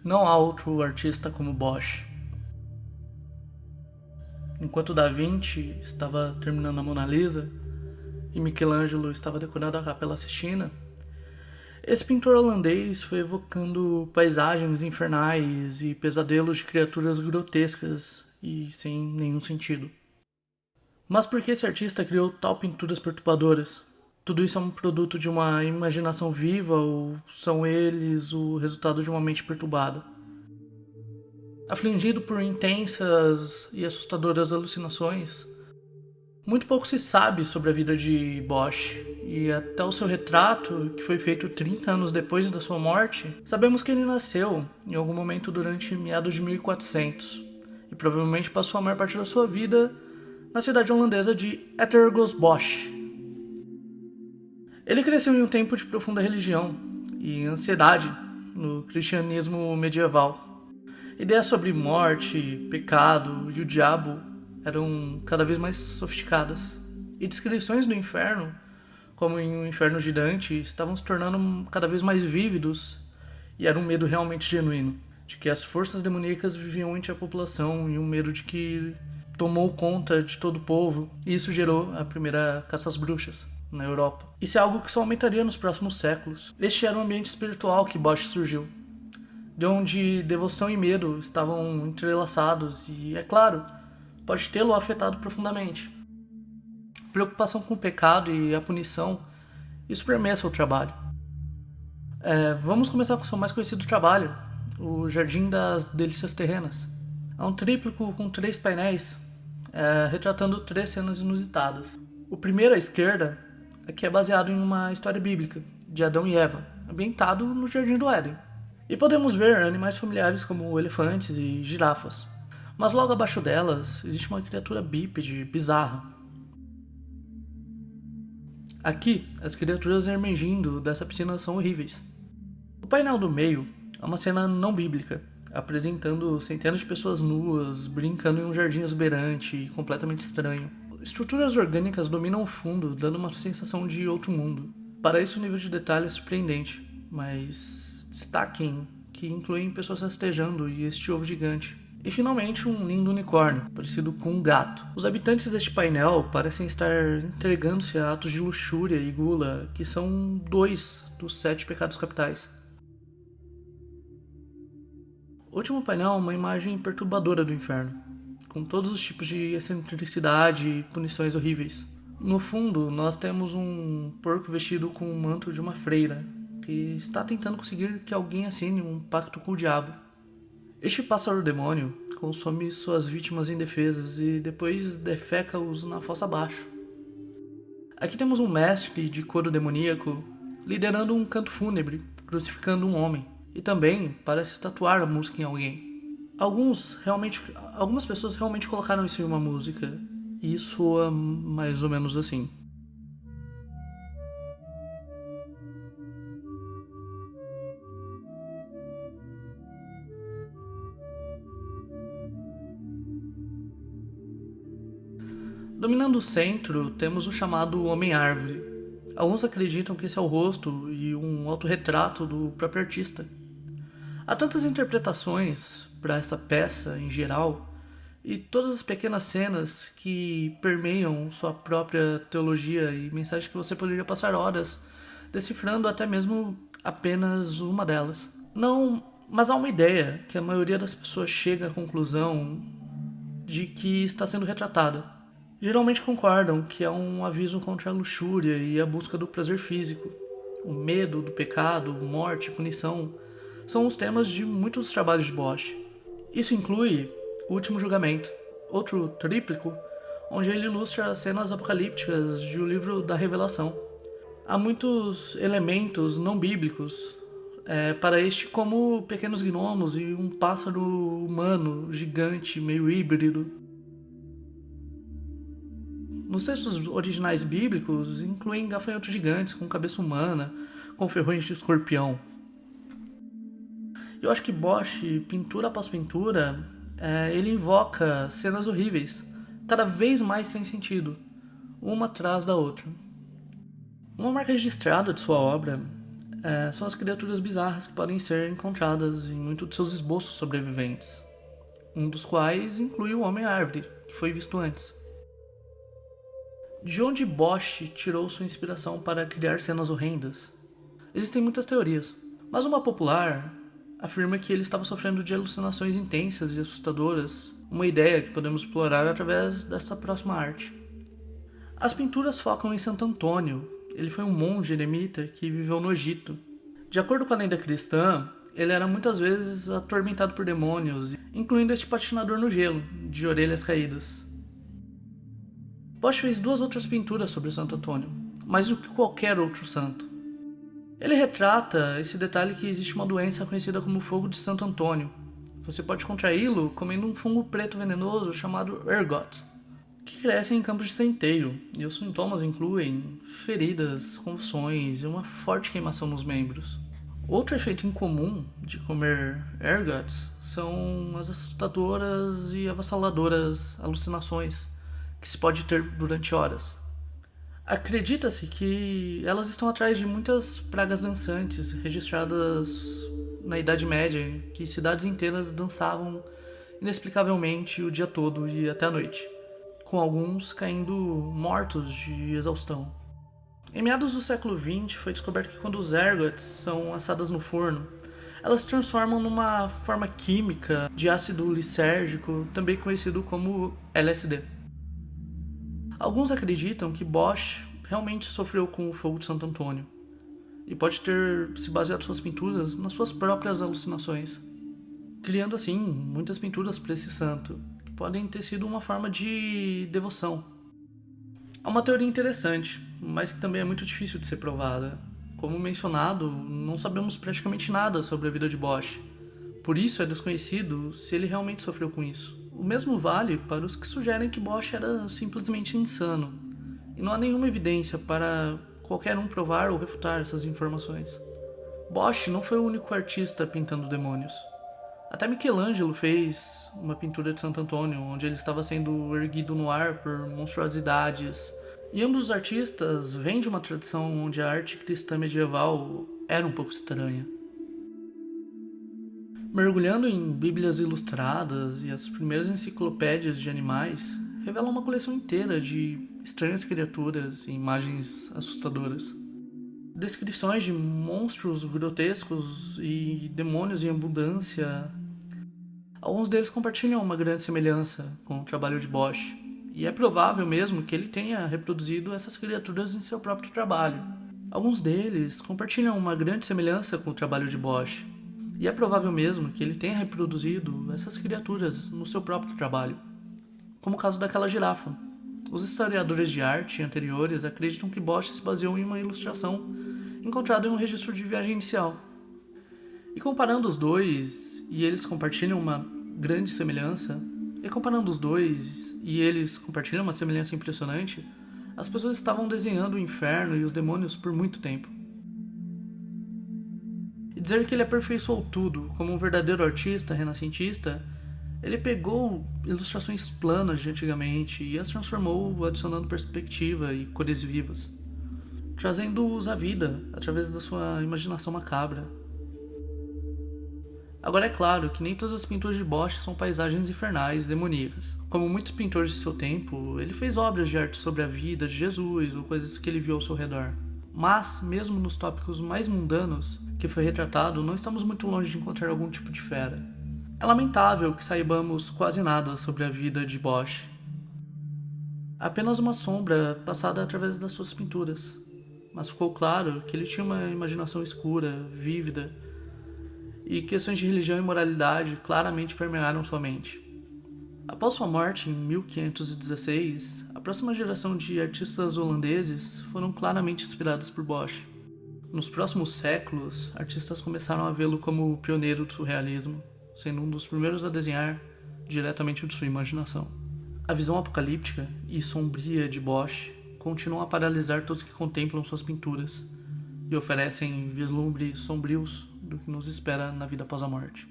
Não há outro artista como Bosch. Enquanto Da Vinci estava terminando a Mona Lisa e Michelangelo estava decorando a Capela Sistina, esse pintor holandês foi evocando paisagens infernais e pesadelos de criaturas grotescas e sem nenhum sentido. Mas por que esse artista criou tal pinturas perturbadoras? Tudo isso é um produto de uma imaginação viva ou são eles o resultado de uma mente perturbada? Afligido por intensas e assustadoras alucinações, muito pouco se sabe sobre a vida de Bosch, e até o seu retrato, que foi feito 30 anos depois da sua morte, sabemos que ele nasceu em algum momento durante meados de 1400 e provavelmente passou a maior parte da sua vida na cidade holandesa de Ettergos-Bosch. Ele cresceu em um tempo de profunda religião e ansiedade no cristianismo medieval. Ideias sobre morte, pecado e o diabo eram cada vez mais sofisticadas. E descrições do inferno, como em O Inferno de Dante, estavam se tornando cada vez mais vívidos e era um medo realmente genuíno, de que as forças demoníacas viviam entre a população e um medo de que tomou conta de todo o povo, e isso gerou a primeira caça às bruxas na Europa. Isso é algo que só aumentaria nos próximos séculos. Este era o ambiente espiritual que Bosch surgiu, de onde devoção e medo estavam entrelaçados e, é claro, pode tê-lo afetado profundamente. Preocupação com o pecado e a punição, isso permeia seu trabalho. Vamos começar com o seu mais conhecido trabalho, o Jardim das Delícias Terrenas. É um tríptico com 3 painéis, retratando 3 cenas inusitadas. O primeiro à esquerda aqui é baseado em uma história bíblica, de Adão e Eva, ambientado no Jardim do Éden. E podemos ver animais familiares como elefantes e girafas. Mas logo abaixo delas existe uma criatura bípede bizarra. Aqui, as criaturas emergindo dessa piscina são horríveis. O painel do meio é uma cena não bíblica, apresentando centenas de pessoas nuas, brincando em um jardim exuberante e completamente estranho. Estruturas orgânicas dominam o fundo, dando uma sensação de outro mundo. Para isso o nível de detalhe é surpreendente, mas destaquem que incluem pessoas rastejando e este ovo gigante. E finalmente um lindo unicórnio, parecido com um gato. Os habitantes deste painel parecem estar entregando-se a atos de luxúria e gula, que são 2 dos 7 pecados capitais. O último painel é uma imagem perturbadora do inferno, com todos os tipos de excentricidade e punições horríveis. No fundo, nós temos um porco vestido com o manto de uma freira, que está tentando conseguir que alguém assine um pacto com o diabo. Este pássaro-demônio consome suas vítimas indefesas e depois defeca-os na fossa abaixo. Aqui temos um mestre de coro demoníaco liderando um canto fúnebre, crucificando um homem, e também parece tatuar a música em alguém. Algumas pessoas realmente colocaram isso em uma música, e soa mais ou menos assim. Dominando o centro, temos o chamado Homem-Árvore. Alguns acreditam que esse é o rosto e um autorretrato do próprio artista. Há tantas interpretações para essa peça em geral, e todas as pequenas cenas que permeiam sua própria teologia e mensagens que você poderia passar horas decifrando até mesmo apenas uma delas. Não, mas há uma ideia que a maioria das pessoas chega à conclusão de que está sendo retratada. Geralmente concordam que é um aviso contra a luxúria e a busca do prazer físico. O medo do pecado, morte, punição, são os temas de muitos dos trabalhos de Bosch. Isso inclui O Último Julgamento, outro tríptico, onde ele ilustra as cenas apocalípticas do livro da Revelação. Há muitos elementos não bíblicos para este, como pequenos gnomos e um pássaro humano gigante, meio híbrido. Nos textos originais bíblicos, incluem gafanhotos gigantes com cabeça humana, com ferrões de escorpião. Eu acho que Bosch, pintura após pintura, ele invoca cenas horríveis, cada vez mais sem sentido, uma atrás da outra. Uma marca registrada de sua obra são as criaturas bizarras que podem ser encontradas em muitos de seus esboços sobreviventes, um dos quais inclui o Homem-Árvore, que foi visto antes. De onde Bosch tirou sua inspiração para criar cenas horrendas? Existem muitas teorias, mas uma popular afirma que ele estava sofrendo de alucinações intensas e assustadoras, uma ideia que podemos explorar através desta próxima arte. As pinturas focam em Santo Antônio. Ele foi um monge eremita que viveu no Egito. De acordo com a lenda cristã, ele era muitas vezes atormentado por demônios, incluindo este patinador no gelo, de orelhas caídas. Bosch fez 2 outras pinturas sobre Santo Antônio, mais do que qualquer outro santo. Ele retrata esse detalhe que existe uma doença conhecida como fogo de Santo Antônio. Você pode contraí-lo comendo um fungo preto venenoso chamado ergot, que cresce em campos de centeio, e os sintomas incluem feridas, convulsões e uma forte queimação nos membros. Outro efeito incomum de comer ergots são as assustadoras e avassaladoras alucinações que se pode ter durante horas. Acredita-se que elas estão atrás de muitas pragas dançantes registradas na Idade Média, que cidades inteiras dançavam inexplicavelmente o dia todo e até a noite, com alguns caindo mortos de exaustão. Em meados do século XX, foi descoberto que quando os ergots são assadas no forno, elas se transformam numa forma química de ácido lisérgico, também conhecido como LSD. Alguns acreditam que Bosch realmente sofreu com o fogo de Santo Antônio e pode ter se baseado suas pinturas nas suas próprias alucinações, criando assim muitas pinturas para esse santo, que podem ter sido uma forma de devoção. É uma teoria interessante, mas que também é muito difícil de ser provada. Como mencionado, não sabemos praticamente nada sobre a vida de Bosch, por isso é desconhecido se ele realmente sofreu com isso. O mesmo vale para os que sugerem que Bosch era simplesmente insano, e não há nenhuma evidência para qualquer um provar ou refutar essas informações. Bosch não foi o único artista pintando demônios. Até Michelangelo fez uma pintura de Santo Antônio, onde ele estava sendo erguido no ar por monstruosidades. E ambos os artistas vêm de uma tradição onde a arte cristã medieval era um pouco estranha. Mergulhando em bíblias ilustradas e as primeiras enciclopédias de animais, revelam uma coleção inteira de estranhas criaturas e imagens assustadoras. Descrições de monstros grotescos e demônios em abundância. Alguns deles compartilham uma grande semelhança com o trabalho de Bosch, e é provável mesmo que ele tenha reproduzido essas criaturas em seu próprio trabalho. Alguns deles compartilham uma grande semelhança com o trabalho de Bosch, e é provável mesmo que ele tenha reproduzido essas criaturas no seu próprio trabalho, como o caso daquela girafa. Os historiadores de arte anteriores acreditam que Bosch se baseou em uma ilustração encontrada em um registro de viagem inicial. E comparando os dois, e eles compartilham uma grande semelhança, impressionante, as pessoas estavam desenhando o inferno e os demônios por muito tempo. E dizer que ele aperfeiçoou tudo, como um verdadeiro artista renascentista, ele pegou ilustrações planas de antigamente e as transformou adicionando perspectiva e cores vivas, trazendo-os à vida através da sua imaginação macabra. Agora é claro que nem todas as pinturas de Bosch são paisagens infernais e demoníacas. Como muitos pintores de seu tempo, ele fez obras de arte sobre a vida de Jesus ou coisas que ele viu ao seu redor. Mas, mesmo nos tópicos mais mundanos que foi retratado, não estamos muito longe de encontrar algum tipo de fera. É lamentável que saibamos quase nada sobre a vida de Bosch. Apenas uma sombra passada através das suas pinturas. Mas ficou claro que ele tinha uma imaginação escura, vívida, e questões de religião e moralidade claramente permearam sua mente. Após sua morte em 1516, a próxima geração de artistas holandeses foram claramente inspirados por Bosch. Nos próximos séculos, artistas começaram a vê-lo como o pioneiro do surrealismo, sendo um dos primeiros a desenhar diretamente de sua imaginação. A visão apocalíptica e sombria de Bosch continua a paralisar todos que contemplam suas pinturas e oferecem vislumbres sombrios do que nos espera na vida após a morte.